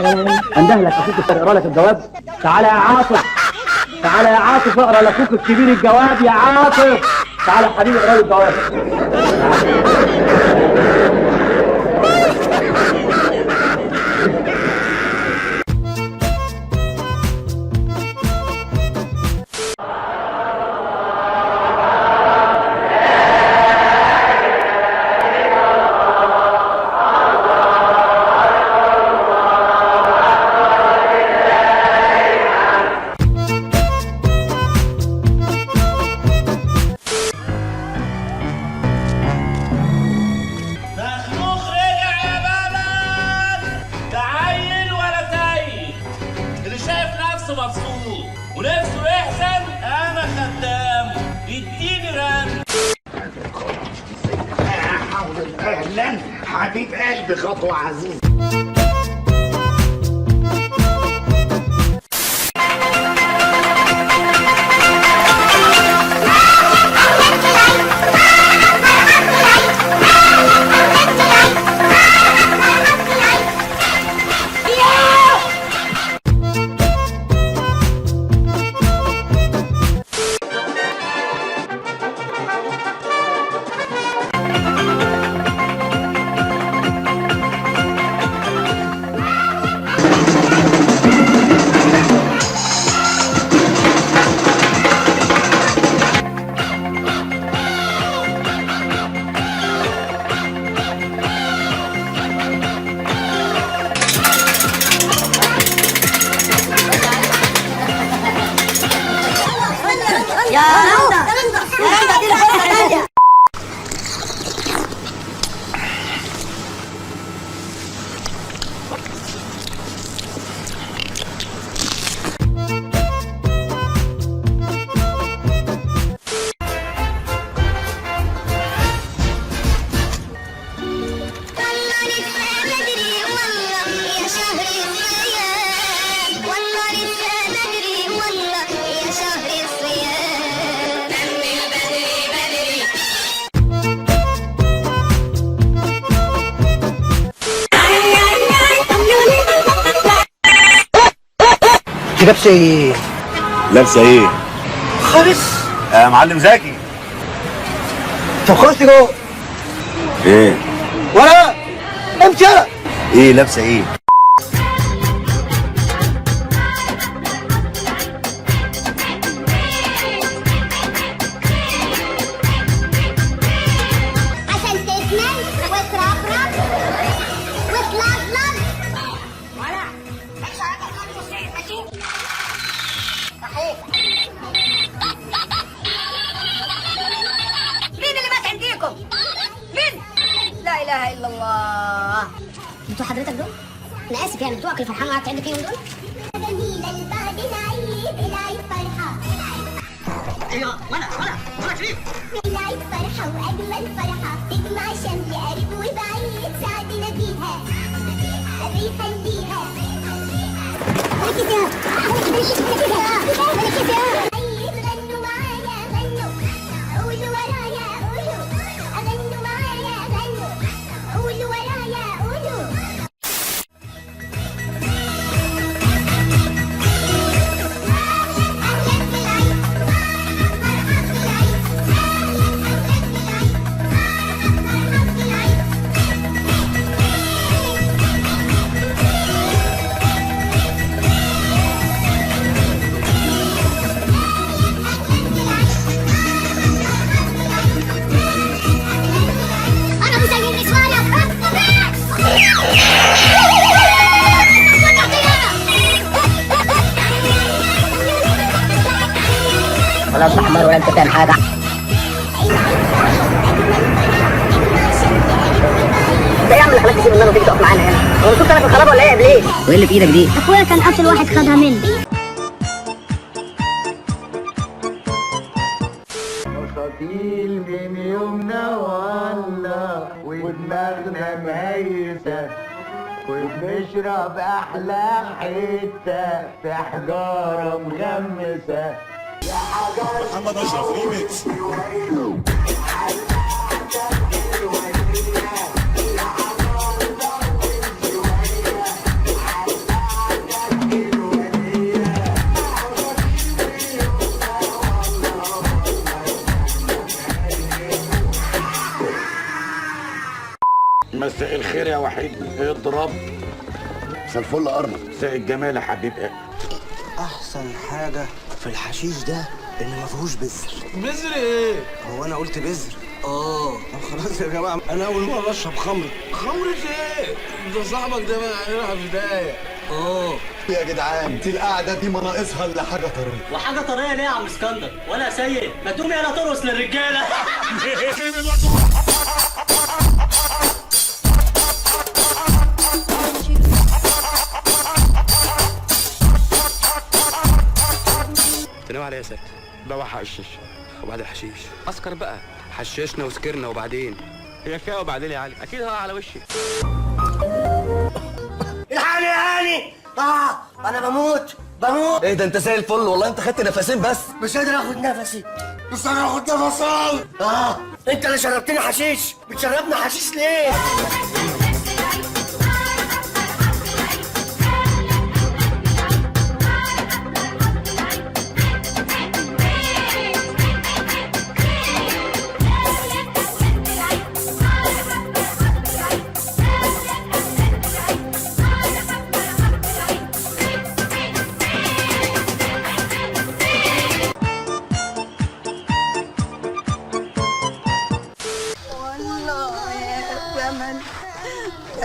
انده لك اخوك اقرا لك الجواب. تعالى يا عاطف، تعالى يا عاطف اقرا لاخوك الكبير الجواب يا عاطف. تعالى يا حبيبي اقرا لي الجواب. مبسوط ونفسه يحزن انا خدام اديني رن. اهلا حبيب قلبي خطوه عزيز. لابسه ايه؟ لابسه ايه؟ خالص يا معلم زكي. طب خش جوه. ايه؟ ولا امشي. ايه لابسه ايه؟ عشان تتنن وتربرب وتلظلظ. ولا مش عارفه تقول صحيح. مين اللي مات عنديكم؟ مين؟ لا اله الا الله. انتوا حضرتك دول؟ انا اسف يعني بتوعك اللي فرحان قعدت عندك فيهم دول؟ جميلة البعد العيد العيد فرحة. ايوه وانا شريف. العيد فرحة واجمل فرحة تجمع شمل قريب وبعيد سعدنا بيها بيخليها. غنوا معايا غنوا قولوا ورايا قولوا غنوا معايا غنوا قولوا ورايا قولوا. ولا انت حمار ولا انت فاهم حاجه. انت ايه يا عم اللي خلاك تسيب النار وتيجي تقف معانا هنا؟ هو شفت انا في الخرابه ولا ايه يا ابليس؟ وايه اللي في ايدك دي؟ اخويا كان اصل واحد خدها مني. مستطيل من يومنا والله ودماغنا مهيسة وبنشرب أحلى حتة في حجارة مغمسة. محمد اشرف ريميكس. مساء الخير يا وحيد، اضرب. مساء الفل يا ارمل. مساء الجمال يا حبيب قلبي. احسن حاجه في الحشيش ده ان ما فيهوش بذر. بذر ايه؟ هو انا قلت بذر؟ طب خلاص يا جماعه، انا اول مره اشرب خمر. خمرة ايه؟ ده صاحبك ده بقى هيروح بدايه. يا جدعان دي القعده دي ما ناقصها الا حاجه طريه. وحاجه طريه ليه يا عم اسكندر؟ ولا سيد ما تقوم يلا ترقص للرجاله. تناوي عليا يا ساتر. بقى حشيش وبعد الحشيش اسكر بقى. حششنا وسكرنا وبعدين هي فيها وبعدين يا علي اكيد هو على وشي. الحقني يا هاني. انا بموت. ايه ده انت زي الفل والله. انت خدت نفسين بس. مش قادر اخد نفسي. مش قادر اخد نفسي. انت اللي شربتني حشيش. بتشربني حشيش ليه؟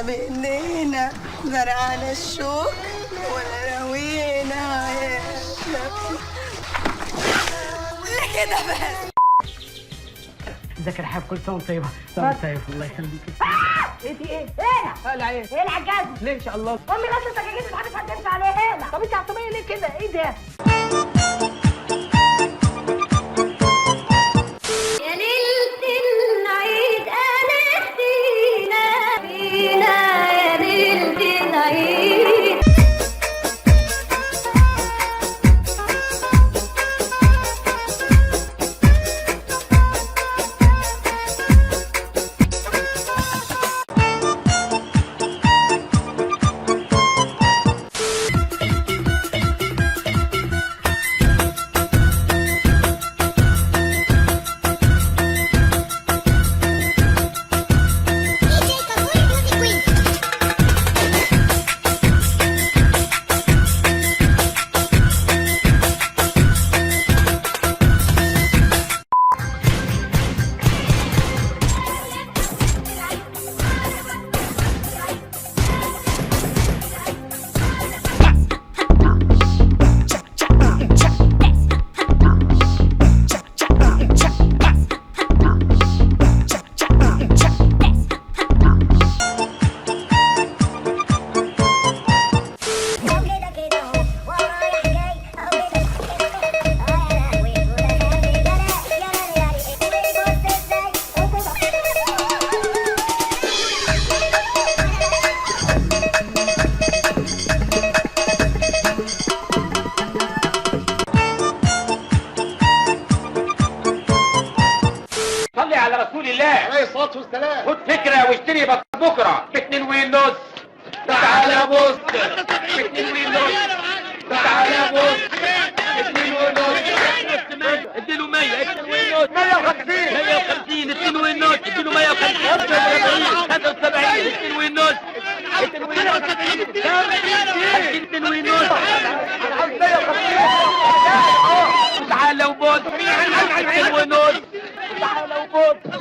بإيدينا زرعنا الشوك ولا روينا يا ليه كده بس؟ ازيك يا رحاب؟ كل سنه وانت طيبه. طيب الله يخليك. ايه في ايه؟ هنا اقلع ايه؟ ايه العجاز؟ ليه ان شاء الله؟ امي غسلت سجاجيد مش عارف هتنسى عليها هنا. طب انت عصبيه ليه كده؟ ايه ده؟ يا ليلة العيد أنا فينا يا ليلة العيد. خد فكرة واشتري بكرة ب2 ونص. تعالى بص ب2 ونص. تعالى بص ب2 ونص. اديله 100. 2 ونص. 150. 150. 2 ونص. اديله 150. 75. 2 ونص. 2 ونص. 2 ونص. تعالى وبص 2 ونص. تعالى وبص